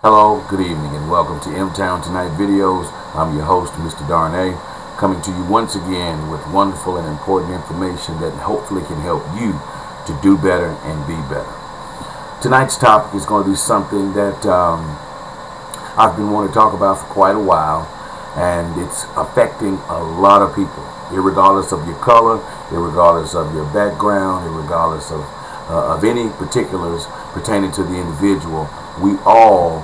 Hello, good evening, and welcome to M-Town Tonight Videos. I'm your host, Mr. Darnay, coming to you once again with wonderful and important information that hopefully can help you to do better and be better. Tonight's topic is going to be something that I've been wanting to talk about for quite a while, and it's affecting a lot of people, irregardless of your color, irregardless of your background, irregardless of any particulars pertaining to the individual. We all,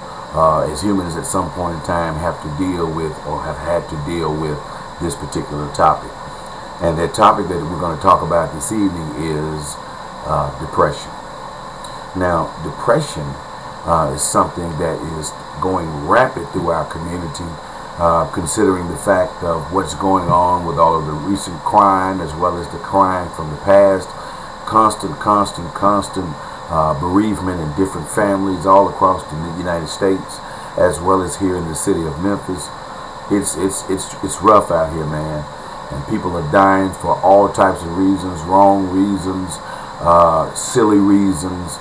as humans, at some point in time, have to deal with or have had to deal with this particular topic. And that topic that we're going to talk about this evening is depression. Now, depression is something that is going rapid through our community, considering the fact of what's going on with all of the recent crime as well as the crime from the past. Constant bereavement in different families all across the United States, as well as here in the city of Memphis. It's rough out here, man, and people are dying for all types of reasons, wrong reasons, silly reasons.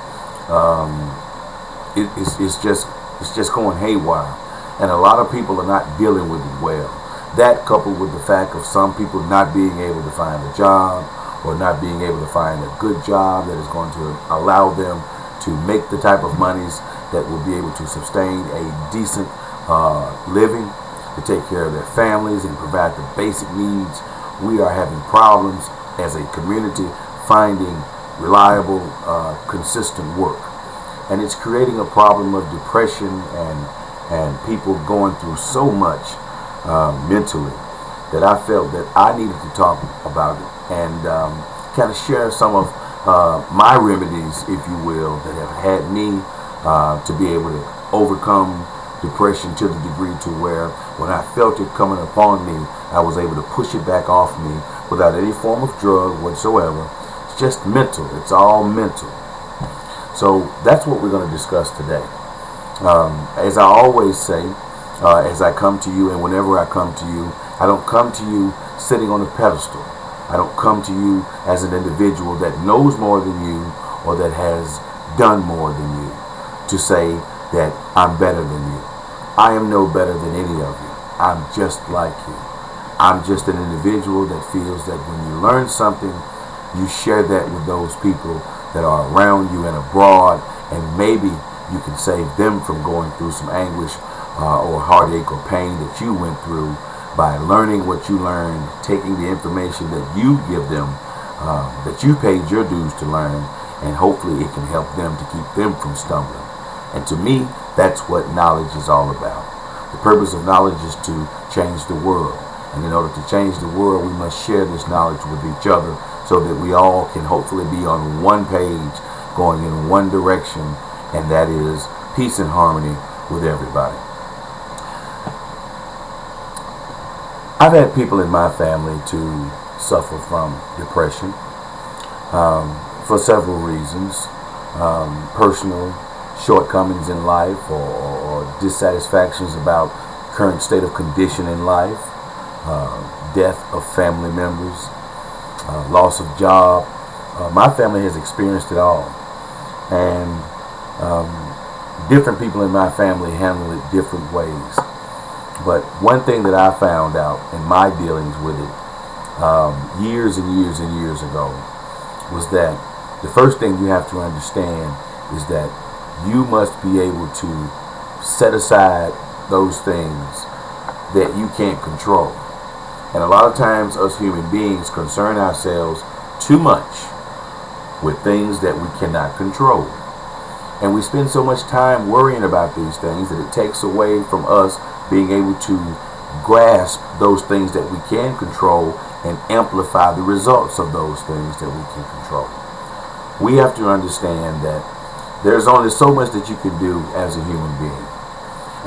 It's just going haywire, and a lot of people are not dealing with it well. That, coupled with the fact of some people not being able to find a job, or not being able to find a good job that is going to allow them to make the type of monies that will be able to sustain a decent living, to take care of their families and provide the basic needs. We are having problems as a community finding reliable, consistent work. And it's creating a problem of depression and people going through so much mentally, that I felt that I needed to talk about it and kind of share some of my remedies, if you will, that have had me to be able to overcome depression to the degree to where when I felt it coming upon me, I was able to push it back off me without any form of drug whatsoever. It's just mental. It's all mental. So that's what we're going to discuss today. As I always say, as I come to you and whenever I come to you, I don't come to you sitting on a pedestal. I don't come to you as an individual that knows more than you or that has done more than you to say that I'm better than you. I am no better than any of you. I'm just like you. I'm just an individual that feels that when you learn something, you share that with those people that are around you and abroad, and maybe you can save them from going through some anguish or heartache or pain that you went through by learning what you learned, taking the information that you give them, that you paid your dues to learn, and hopefully it can help them to keep them from stumbling. And to me, that's what knowledge is all about. The purpose of knowledge is to change the world. And in order to change the world, we must share this knowledge with each other so that we all can hopefully be on one page, going in one direction, and that is peace and harmony with everybody. I've had people in my family to suffer from depression for several reasons. Personal shortcomings in life or dissatisfactions about current state of condition in life, death of family members, loss of job. My family has experienced it all. And different people in my family handle it different ways. But one thing that I found out in my dealings with it years and years and years ago was that the first thing you have to understand is that you must be able to set aside those things that you can't control. And a lot of times us human beings concern ourselves too much with things that we cannot control. And we spend so much time worrying about these things that it takes away from us being able to grasp those things that we can control and amplify the results of those things that we can control. We have to understand that there's only so much that you can do as a human being.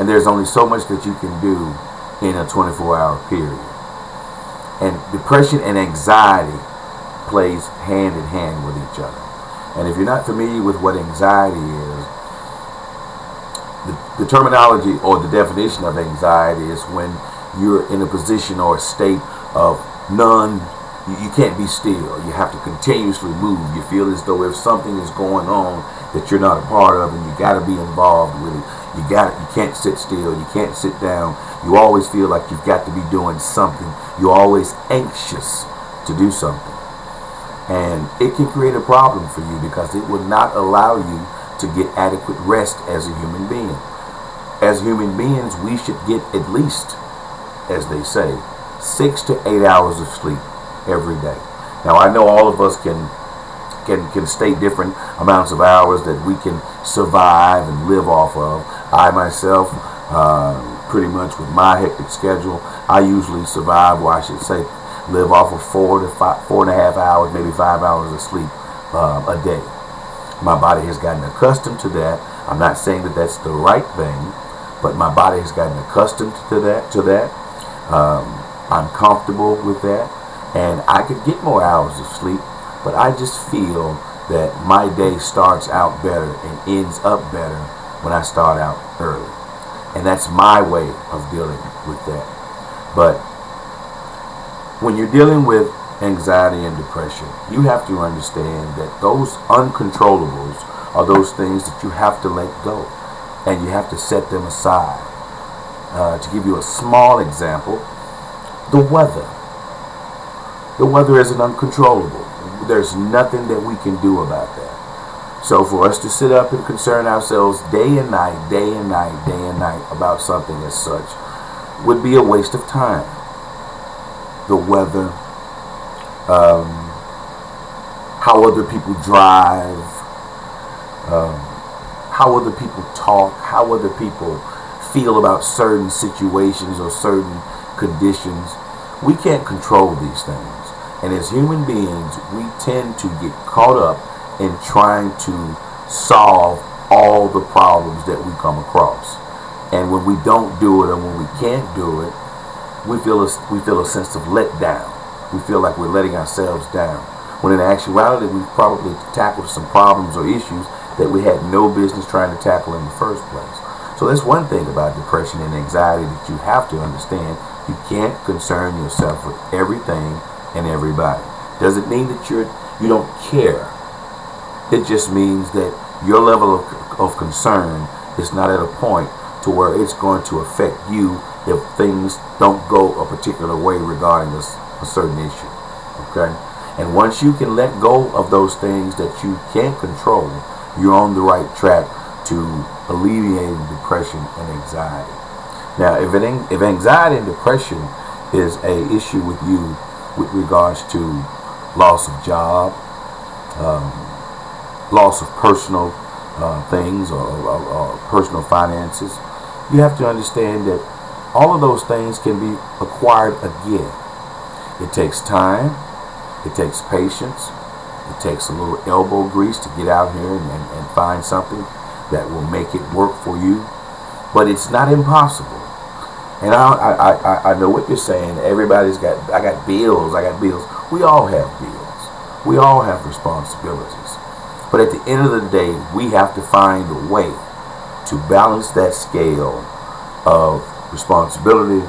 And there's only so much that you can do in a 24-hour period. And depression and anxiety plays hand in hand with each other. And if you're not familiar with what anxiety is, the terminology or the definition of anxiety is when you're in a position or a state of you can't be still. You have to continuously move. You feel as though if something is going on, that you're not a part of, and you got to be involved with it. You can't sit still. You can't sit down. You always feel like you've got to be doing something. You're always anxious to do something. And it can create a problem for you because it will not allow you to get adequate rest as a human being. As human beings, we should get at least, as they say, 6 to 8 hours of sleep every day. Now, I know all of us can state different amounts of hours that we can survive and live off of. I myself, pretty much with my hectic schedule, I usually survive, or I should say, live off of 4.5 hours, maybe 5 hours of sleep a day. My body has gotten accustomed to that. I'm not saying that that's the right thing, but my body has gotten accustomed to that. I'm comfortable with that, and I could get more hours of sleep, but I just feel that my day starts out better and ends up better when I start out early. And that's my way of dealing with that. But when you're dealing with anxiety and depression, you have to understand that those uncontrollables are those things that you have to let go, and you have to set them aside. To give you a small example, the weather. The weather is an uncontrollable. There's nothing that we can do about that. So for us to sit up and concern ourselves day and night about something as such would be a waste of time. The weather, how other people drive, how other people talk, how other people feel about certain situations or certain conditions. We can't control these things. And as human beings, we tend to get caught up in trying to solve all the problems that we come across. And when we don't do it, or when we can't do it, we feel a sense of letdown. We feel like we're letting ourselves down. When in actuality, we've probably tackled some problems or issues that we had no business trying to tackle in the first place. So that's one thing about depression and anxiety that you have to understand. You can't concern yourself with everything and everybody. Doesn't mean that you don't care. It just means that your level of concern is not at a point to where it's going to affect you if things don't go a particular way regarding a certain issue. Okay? And once you can let go of those things that you can't control, you're on the right track to alleviating depression and anxiety. Now, if anxiety and depression is a issue with you with regards to loss of job, loss of personal things or personal finances, you have to understand that all of those things can be acquired again. It takes time, it takes patience, it takes a little elbow grease to get out here and find something that will make it work for you. But it's not impossible. And I know what you're saying. I got bills. We all have bills. We all have responsibilities. But at the end of the day, we have to find a way to balance that scale of responsibility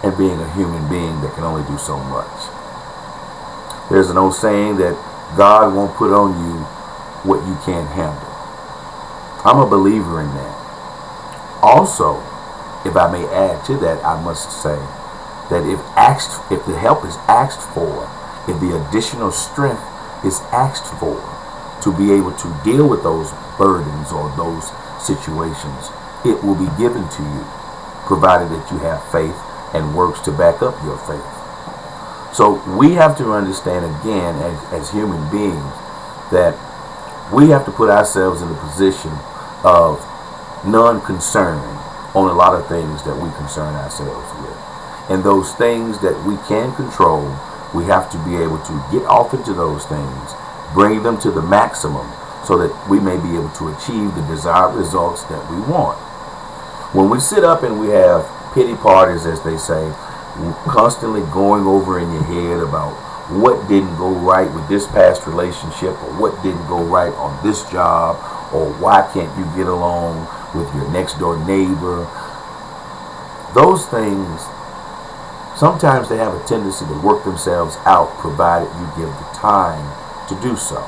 and being a human being that can only do so much. There's an old saying that God won't put on you what you can't handle. I'm a believer in that. Also, if I may add to that, I must say that if the help is asked for, if the additional strength is asked for to be able to deal with those burdens or those situations, it will be given to you, provided that you have faith and works to back up your faith. So we have to understand again, as human beings, that we have to put ourselves in a position of non-concern on a lot of things that we concern ourselves with. And those things that we can control, we have to be able to get off into those things, bring them to the maximum so that we may be able to achieve the desired results that we want. When we sit up and we have pity parties, as they say, constantly going over in your head about what didn't go right with this past relationship, or what didn't go right on this job, or why can't you get along with your next door neighbor. Those things, sometimes they have a tendency to work themselves out, provided you give the time to do so.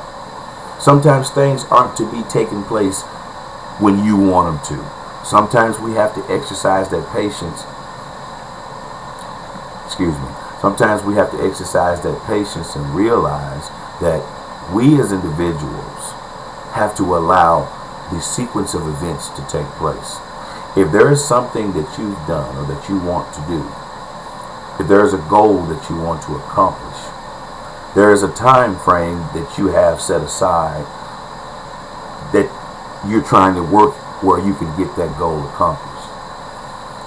Sometimes things aren't to be taking place when you want them to. Sometimes we have to exercise that patience. Excuse me. Sometimes we have to exercise that patience and realize that we as individuals have to allow the sequence of events to take place. If there is something that you've done or that you want to do, if there is a goal that you want to accomplish, there is a time frame that you have set aside that you're trying to work where you can get that goal accomplished.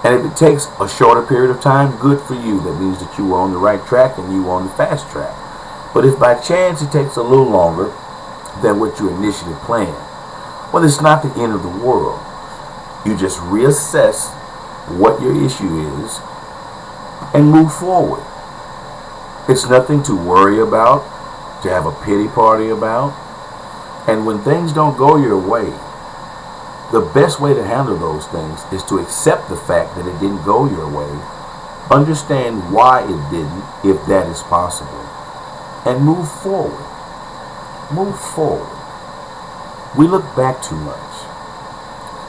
And if it takes a shorter period of time, good for you. That means that you are on the right track and you are on the fast track. But if by chance it takes a little longer than what you initially planned, well, it's not the end of the world. You just reassess what your issue is and move forward. It's nothing to worry about, to have a pity party about. And when things don't go your way, the best way to handle those things is to accept the fact that it didn't go your way, understand why it didn't, if that is possible, and move forward. Move forward. We look back too much.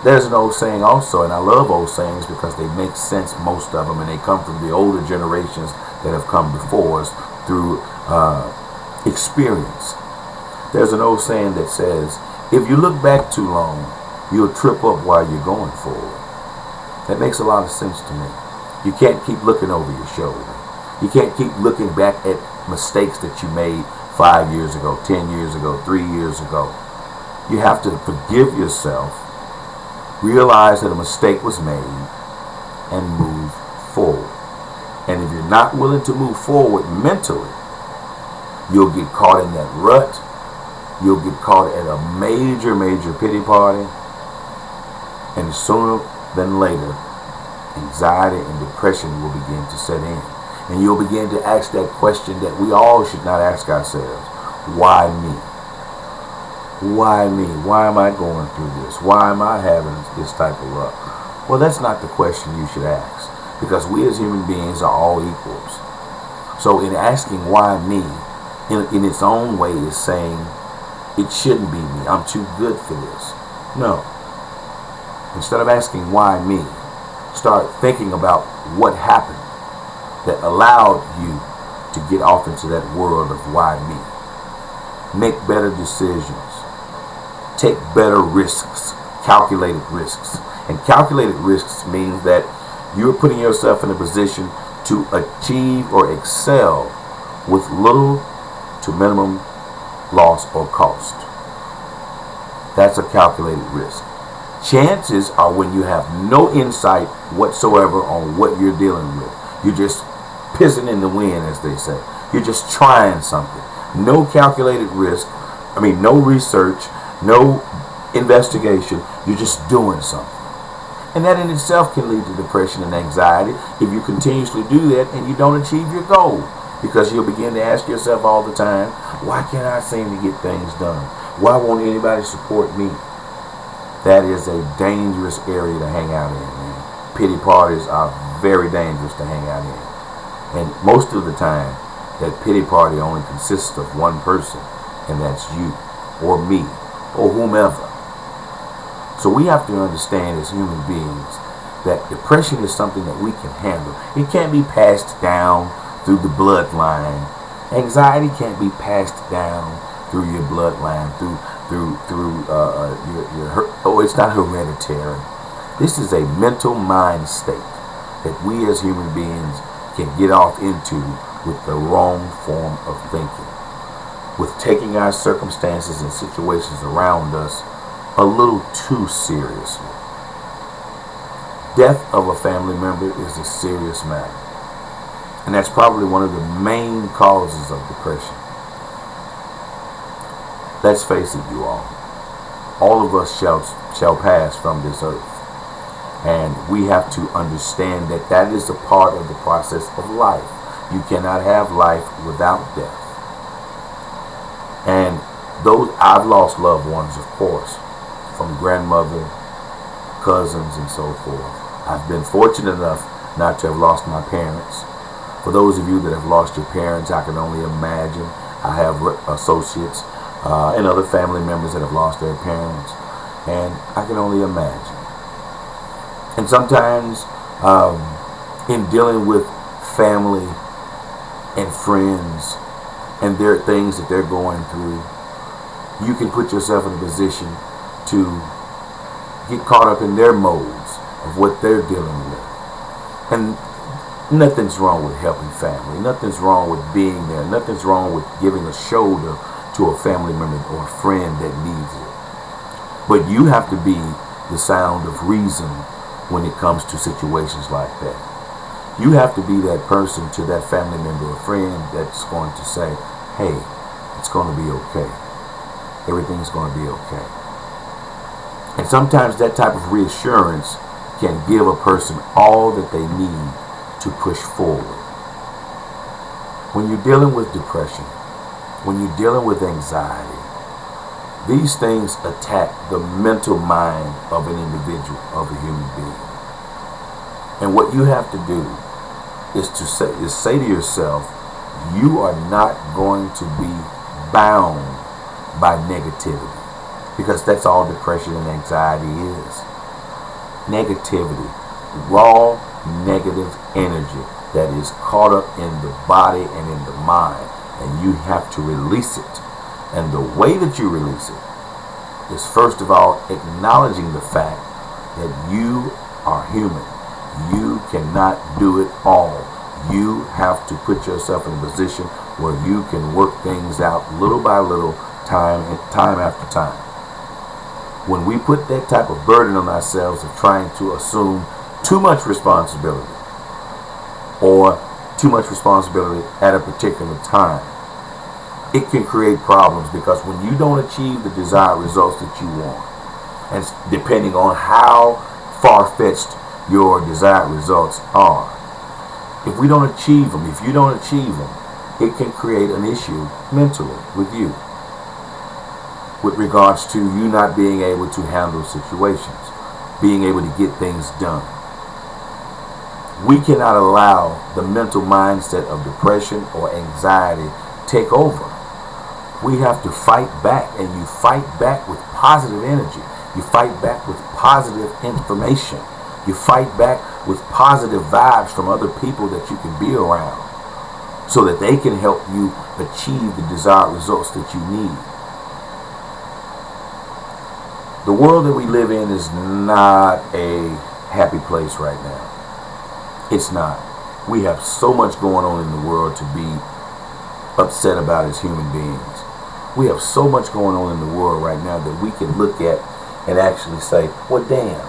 There's an old saying also, and I love old sayings because they make sense, most of them, and they come from the older generations that have come before us through experience. There's an old saying that says, if you look back too long, you'll trip up while you're going forward. That makes a lot of sense to me. You can't keep looking over your shoulder. You can't keep looking back at mistakes that you made 5 years ago, 10 years ago, 3 years ago. You have to forgive yourself, realize that a mistake was made, and move forward. And if you're not willing to move forward mentally, you'll get caught in that rut. You'll get caught at a major, major pity party. And sooner than later, anxiety and depression will begin to set in. And you'll begin to ask that question that we all should not ask ourselves. Why me? Why me? Why am I going through this? Why am I having this type of luck? Well, that's not the question you should ask, because we as human beings are all equals. So in asking why me, in its own way, is saying it shouldn't be me. I'm too good for this. No. Instead of asking why me, start thinking about what happened that allowed you to get off into that world of why me. Make better decisions. Take better risks, calculated risks. And calculated risks means that you're putting yourself in a position to achieve or excel with little to minimum loss or cost. That's a calculated risk. Chances are when you have no insight whatsoever on what you're dealing with. You're just pissing in the wind, as they say. You're just trying something. No calculated risk. No research, no investigation. You're just doing something. And that in itself can lead to depression and anxiety if you continuously do that and you don't achieve your goal. Because you'll begin to ask yourself all the time, why can't I seem to get things done? Why won't anybody support me? That is a dangerous area to hang out in, man. Pity parties are very dangerous to hang out in. And most of the time, that pity party only consists of one person, and that's you, or me, or whomever. So we have to understand as human beings that depression is something that we can handle. It can't be passed down through the bloodline. Anxiety can't be passed down through your bloodline, it's not hereditary. This is a mental mind state that we as human beings can get off into with the wrong form of thinking, with taking our circumstances and situations around us a little too seriously. Death of a family member is a serious matter, and that's probably one of the main causes of depression. Let's face it, you all. All of us shall pass from this earth. And we have to understand that that is a part of the process of life. You cannot have life without death. And I've lost loved ones, of course, from grandmother, cousins, and so forth. I've been fortunate enough not to have lost my parents. For those of you that have lost your parents, I can only imagine. I have associates and other family members that have lost their parents. And I can only imagine. And sometimes in dealing with family and friends and their things that they're going through, you can put yourself in a position to get caught up in their modes of what they're dealing with. And nothing's wrong with helping family. Nothing's wrong with being there. Nothing's wrong with giving a shoulder to a family member or a friend that needs it. But you have to be the sound of reason when it comes to situations like that. You have to be that person to that family member or friend that's going to say, hey, it's going to be okay. Everything's going to be okay. And sometimes that type of reassurance can give a person all that they need to push forward. When you're dealing with depression, when you're dealing with anxiety, these things attack the mental mind of an individual, of a human being. And what you have to do is to say to yourself, you are not going to be bound by negativity, because that's all depression and anxiety is. Negativity, raw negative energy that is caught up in the body and in the mind, and you have to release it. And the way that you release it is, first of all, acknowledging the fact that you are human. You cannot do it all. You have to put yourself in a position where you can work things out little by little, time after time. When we put that type of burden on ourselves of trying to assume too much responsibility or too much responsibility at a particular time, it can create problems, because when you don't achieve the desired results that you want, and depending on how far-fetched your desired results are, if we don't achieve them, if you don't achieve them, it can create an issue mentally with you, with regards to you not being able to handle situations, being able to get things done. We cannot allow the mental mindset of depression or anxiety take over. We have to fight back, and you fight back with positive energy. You fight back with positive information. You fight back with positive vibes from other people that you can be around, so that they can help you achieve the desired results that you need. The world that we live in is not a happy place right now. It's not. We have so much going on in the world to be upset about as human beings. We have so much going on in the world right now that we can look at and actually say, well, damn,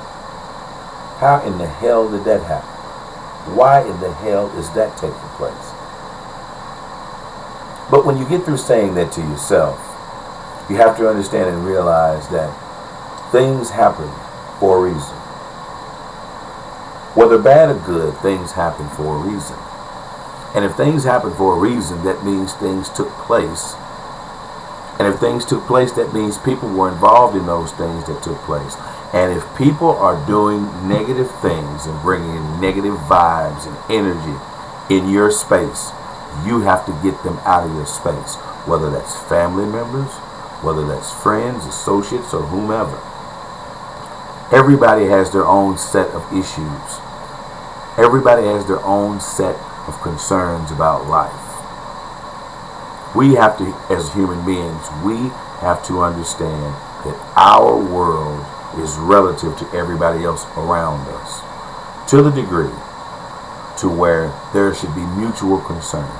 how in the hell did that happen? Why in the hell is that taking place? But when you get through saying that to yourself, you have to understand and realize that things happen for a reason. Whether bad or good, things happen for a reason. And if things happen for a reason, that means things took place. And if things took place, that means people were involved in those things that took place. And if people are doing negative things and bringing in negative vibes and energy in your space, you have to get them out of your space. Whether that's family members, whether that's friends, associates, or whomever. Everybody has their own set of issues. Everybody has their own set of concerns about life. We have to, as human beings, we have to understand that our world is relative to everybody else around us, to the degree to where there should be mutual concern.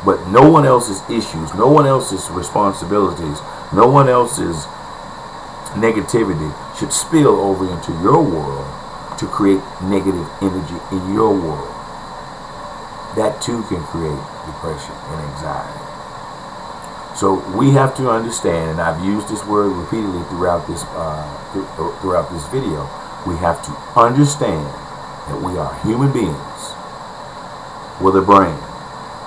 But no one else's issues, no one else's responsibilities, no one else's negativity should spill over into your world to create negative energy in your world. That too can create depression and anxiety. So we have to understand, and I've used this word repeatedly throughout this video, we have to understand that we are human beings with a brain,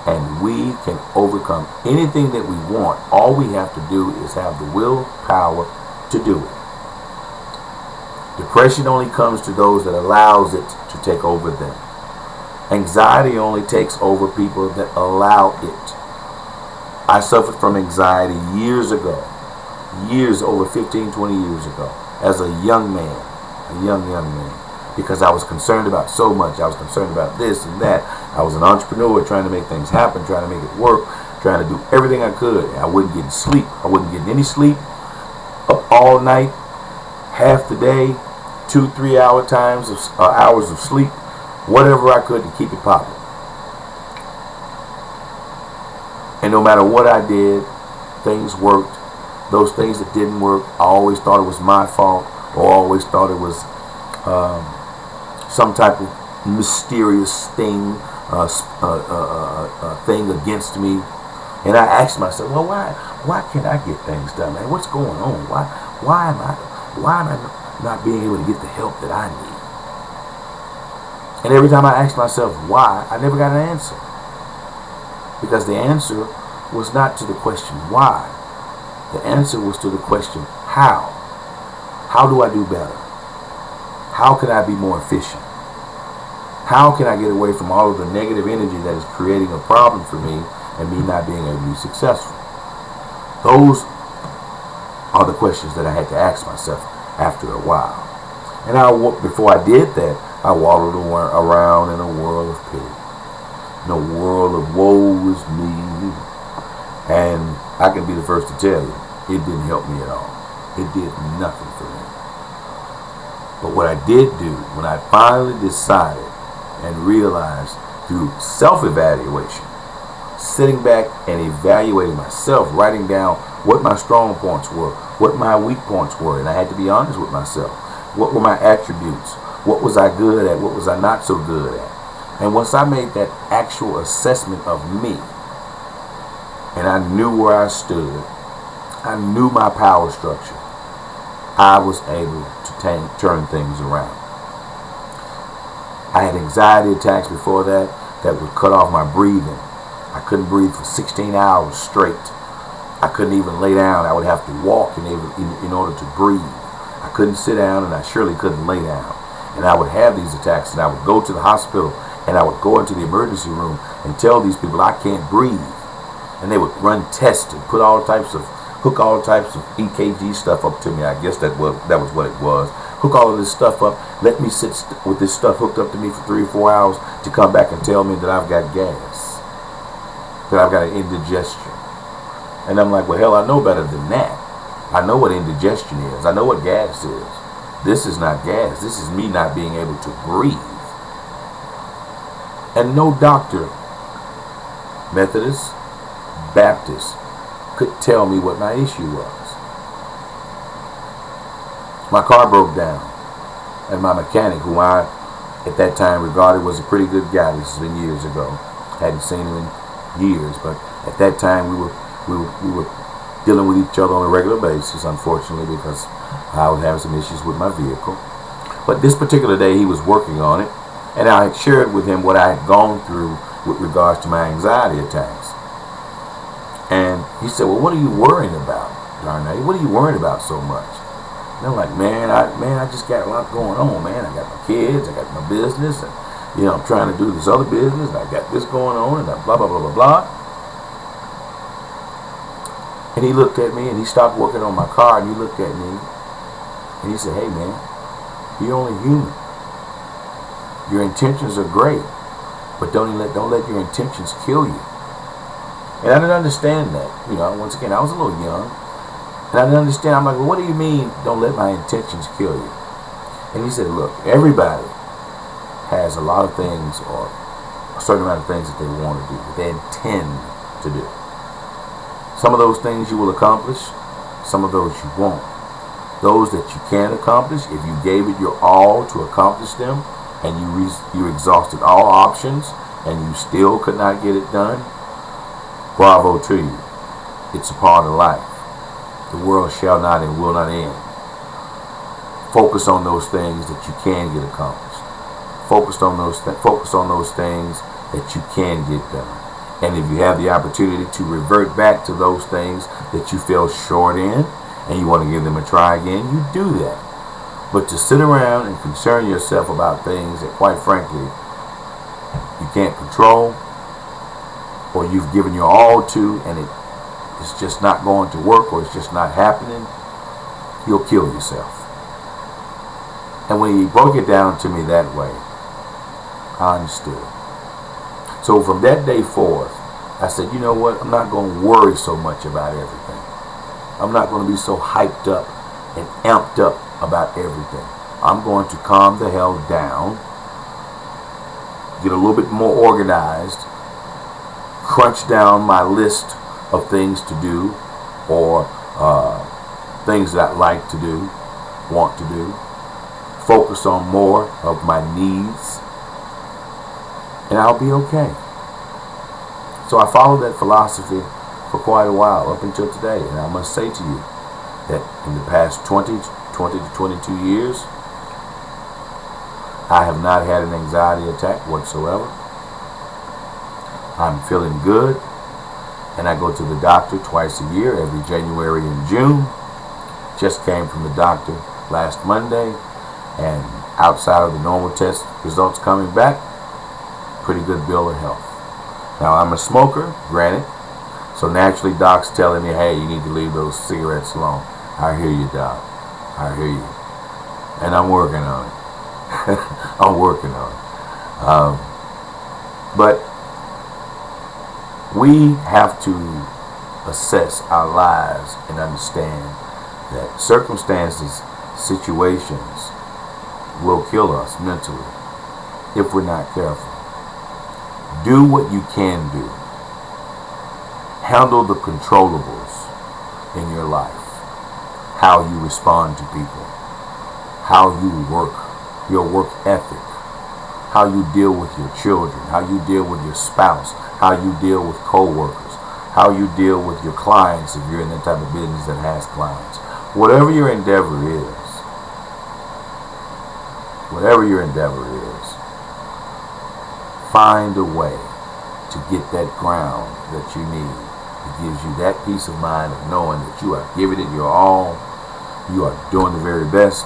and we can overcome anything that we want. All we have to do is have the willpower to do it. Depression only comes to those that allows it to take over them. Anxiety only takes over people that allow it. I suffered from anxiety years ago, years, over 15, 20 years ago, as a young man, young man, because I was concerned about so much. I was concerned about this and that. I was an entrepreneur trying to make things happen, trying to make it work, trying to do everything I could. I wasn't getting sleep. I wasn't getting any sleep. Up all night, half the day, 2-3 hours of sleep, whatever I could to keep it popping. And no matter what I did, things worked. Those things that didn't work, I always thought it was my fault, or always thought it was some type of mysterious thing, thing against me. And I asked myself, well, why can't I get things done, man? What's going on? Why am I not being able to get the help that I need? And every time I asked myself why, I never got an answer. Because the answer was not to the question why. The answer was to the question how. How do I do better? How can I be more efficient? How can I get away from all of the negative energy that is creating a problem for me and me not being able to be successful? Those are the questions that I had to ask myself after a while. And before I did that, I wallowed around in a world of pity, in a world of woe is me. And I can be the first to tell you, it didn't help me at all. It did nothing for me. But what I did do, when I finally decided and realized through self-evaluation, sitting back and evaluating myself, writing down what my strong points were, what my weak points were, and I had to be honest with myself. What were my attributes? What was I good at? What was I not so good at? And once I made that actual assessment of me, and I knew where I stood, I knew my power structure, I was able to turn things around. I had anxiety attacks before that would cut off my breathing. I couldn't breathe for 16 hours straight. I couldn't even lay down. I would have to walk in order to breathe. I couldn't sit down, and I surely couldn't lay down. And I would have these attacks, and I would go to the hospital, and I would go into the emergency room and tell these people I can't breathe. And they would run tests and hook all types of EKG stuff up to me. I guess that was what it was. Hook all of this stuff up, let me sit with this stuff hooked up to me for 3 or 4 hours to come back and tell me that I've got gas, that I've got an indigestion. And I'm like, well, hell, I know better than that. I know what indigestion is. I know what gas is. This is not gas. This is me not being able to breathe. And no doctor, Methodist, Baptist, could tell me what my issue was. My car broke down, and my mechanic, who I at that time regarded was a pretty good guy, this has been years ago, hadn't seen him in years, but at that time we were dealing with each other on a regular basis, unfortunately, because I was having some issues with my vehicle. But this particular day he was working on it, and I had shared with him what I had gone through with regards to my anxiety attacks. And he said, well, what are you worrying about, Darnay? What are you worrying about so much? And I'm like, man, I just got a lot going on, man. I got my kids, I got my business, and I'm trying to do this other business, and I got this going on, and blah, blah, blah, blah, blah. And he looked at me, and he stopped working on my car, and he looked at me, and he said, hey, man, you're only human. Your intentions are great, but don't let your intentions kill you. And I didn't understand that. Once again, I was a little young. And I didn't understand. I'm like, well, what do you mean, don't let my intentions kill you? And he said, look, everybody has a lot of things, or a certain amount of things that they want to do, that they intend to do. Some of those things you will accomplish, some of those you won't. Those that you can accomplish, if you gave it your all to accomplish them, and you exhausted all options, and you still could not get it done, bravo to you. It's a part of life. The world shall not and will not end. Focus on those things that you can get accomplished. Focus on those things that you can get done. And if you have the opportunity to revert back to those things that you fell short in, and you want to give them a try again, you do that. But to sit around and concern yourself about things that, quite frankly, you can't control, or you've given your all to, and it's just not going to work or it's just not happening, you'll kill yourself. And when he broke it down to me that way, I understood. So from that day forth, I said, you know what? I'm not going to worry so much about everything. I'm not going to be so hyped up and amped up about everything. I'm going to calm the hell down, get a little bit more organized, crunch down my list of things to do or things that I like to do, want to do, focus on more of my needs, and I'll be okay. So I followed that philosophy for quite a while, up until today. And I must say to you that in the past 20 to 22 years, I have not had an anxiety attack whatsoever. I'm feeling good, and I go to the doctor twice a year, every January and June. Just came from the doctor last Monday, and outside of the normal test results coming back, pretty good bill of health. Now, I'm a smoker, granted, so naturally doc's telling me, hey, you need to leave those cigarettes alone. I hear you, doc. I hear you. And I'm working on it. I'm working on it. But we have to assess our lives and understand that circumstances, situations will kill us mentally if we're not careful. Do what you can do. Handle the controllables in your life. How you respond to people. How you work. Your work ethic. How you deal with your children. How you deal with your spouse. How you deal with co-workers. How you deal with your clients if you're in that type of business that has clients. Whatever your endeavor is. Whatever your endeavor is. Find a way to get that ground that you need. It gives you that peace of mind of knowing that you are giving it your all, you are doing the very best,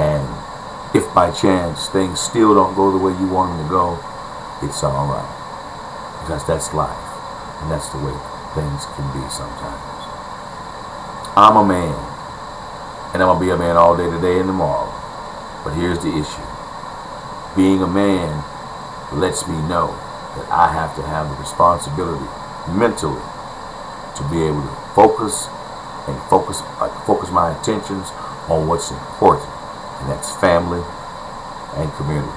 and if by chance things still don't go the way you want them to go, it's all right. Because that's life, and that's the way things can be sometimes. I'm a man, and I'm going to be a man all day today and tomorrow. But here's the issue. Being a man lets me know that I have to have the responsibility mentally to be able to focus my attentions on what's important, and that's family and community,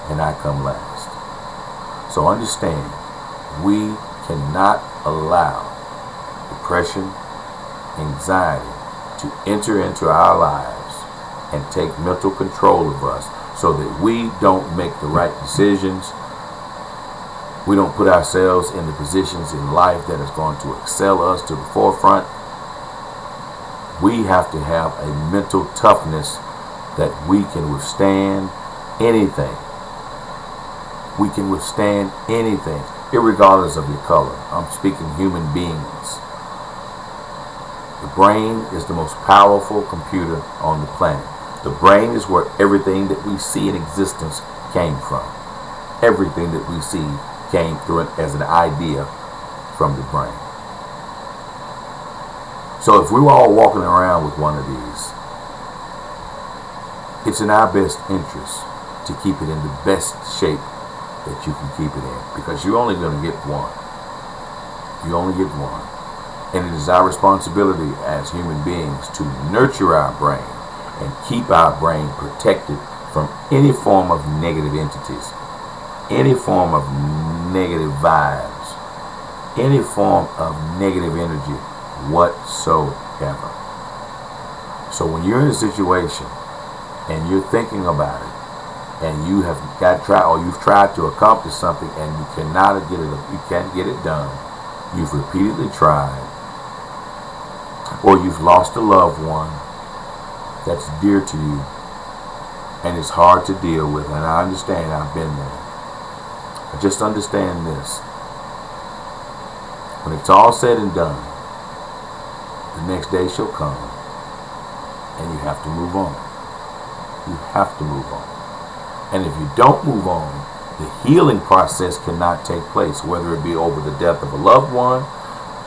and I come last. So understand, we cannot allow depression, anxiety to enter into our lives and take mental control of us, so that we don't make the right decisions. We don't put ourselves in the positions in life that is going to excel us to the forefront. We have to have a mental toughness that we can withstand anything. We can withstand anything, irregardless of your color. I'm speaking human beings. The brain is the most powerful computer on the planet. The brain is where everything that we see in existence came from. Everything that we see came through it as an idea from the brain. So if we were all walking around with one of these, it's in our best interest to keep it in the best shape that you can keep it in, because you're only going to get one. You only get one. And it is our responsibility as human beings to nurture our brain and keep our brain protected from any form of negative entities, any form of negative vibes, any form of negative energy whatsoever. So when you're in a situation and you're thinking about it, and you have you've tried to accomplish something and you can't get it done, you've repeatedly tried, or you've lost a loved one that's dear to you, and it's hard to deal with, and I understand, I've been there. But just understand this. When it's all said and done, the next day shall come, and you have to move on. You have to move on. And if you don't move on, the healing process cannot take place, whether it be over the death of a loved one,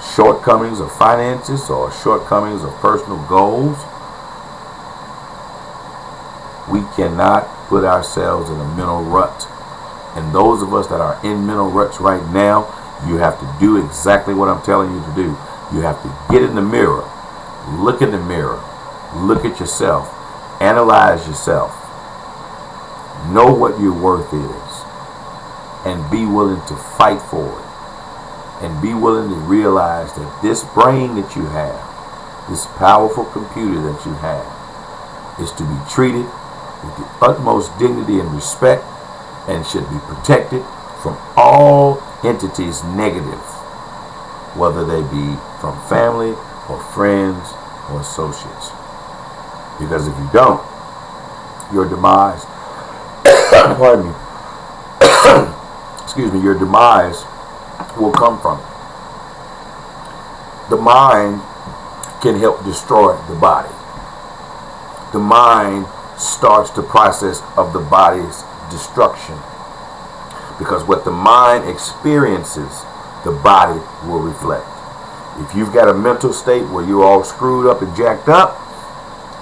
shortcomings of finances or shortcomings of personal goals, we cannot put ourselves in a mental rut. And those of us that are in mental ruts right now, you have to do exactly what I'm telling you to do. You have to get in the mirror, look in the mirror, look at yourself, analyze yourself, know what your worth is, and be willing to fight for it. And be willing to realize that this brain that you have, this powerful computer that you have, is to be treated with the utmost dignity and respect, and should be protected from all entities negative, whether they be from family or friends or associates. Because if you don't, your demise, pardon me, excuse me, your demise will come from it. The mind can help destroy the body. The mind starts the process of the body's destruction, because what the mind experiences, the body will reflect. If you've got a mental state where you're all screwed up and jacked up,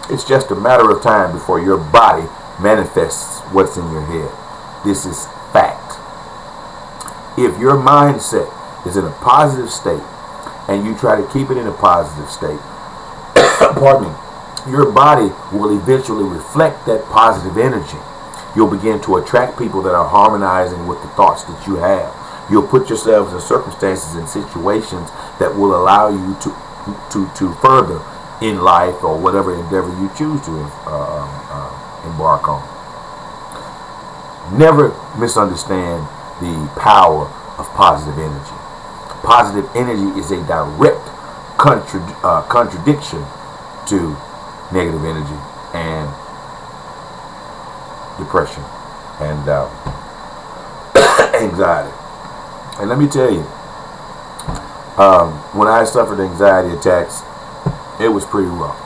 it's just a matter of time before your body manifests what's in your head. This is fact. If your mindset is in a positive state and you try to keep it in a positive state, pardon me, your body will eventually reflect that positive energy. You'll begin to attract people that are harmonizing with the thoughts that you have. You'll put yourselves in circumstances and situations that will allow you to further in life or whatever endeavor you choose to embark on. Never misunderstand the power of positive energy. Positive energy is a direct contradiction to negative energy and depression and anxiety. And let me tell you, when I suffered anxiety attacks, it was pretty rough.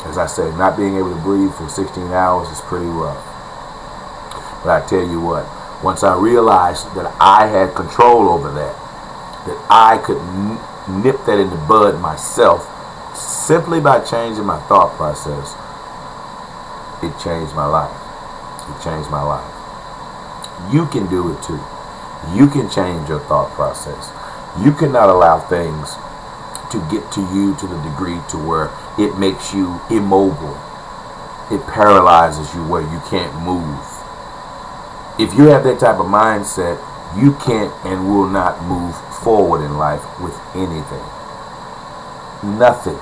As I say, not being able to breathe for 16 hours is pretty rough. But I tell you what, once I realized that I had control over that I could nip that in the bud myself, simply by changing my thought process, it changed my life. It changed my life. You can do it too. You can change your thought process. You cannot allow things to get to you to the degree to where it makes you immobile. It paralyzes you where you can't move. If you have that type of mindset, you can't and will not move forward in life with anything. Nothing.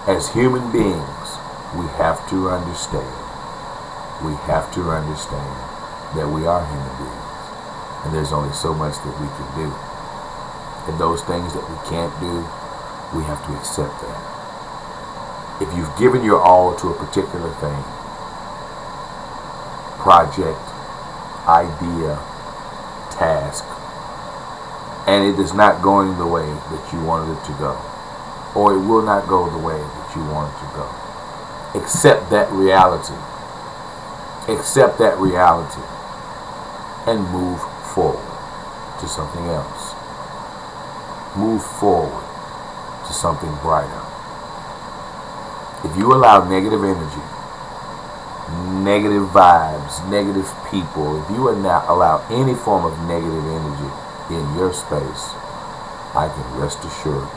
As human beings, we have to understand. We have to understand that we are human beings. And there's only so much that we can do. And those things that we can't do, we have to accept that. If you've given your all to a particular thing, project, idea, task, and it is not going the way that you wanted it to go, or it will not go the way that you want it to go, accept that reality. Accept that reality and move forward to something else. Move forward to something brighter. If you allow negative energy, negative vibes, negative people, if you allow any form of negative energy in your space, I can rest assured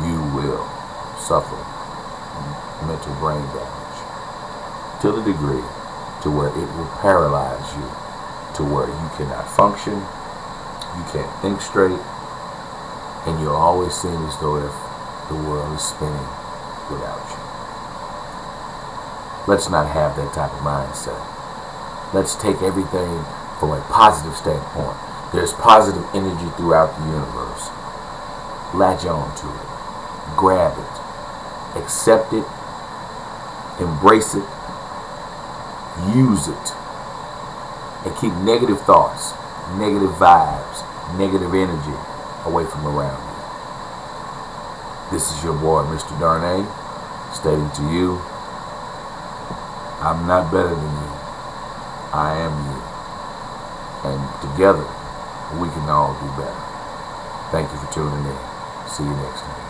you will suffer mental brain damage to the degree to where it will paralyze you, to where you cannot function, you can't think straight, and you'll always seem as though if the world is spinning without you. Let's not have that type of mindset. Let's take everything from a positive standpoint. There's positive energy throughout the universe. Latch on to it. Grab it. Accept it. Embrace it. Use it. And keep negative thoughts, negative vibes, negative energy away from around you. This is your boy, Mr. Darnay, stating to you, I'm not better than you. I am you. And together, we can all do better. Thank you for tuning in. See you next time.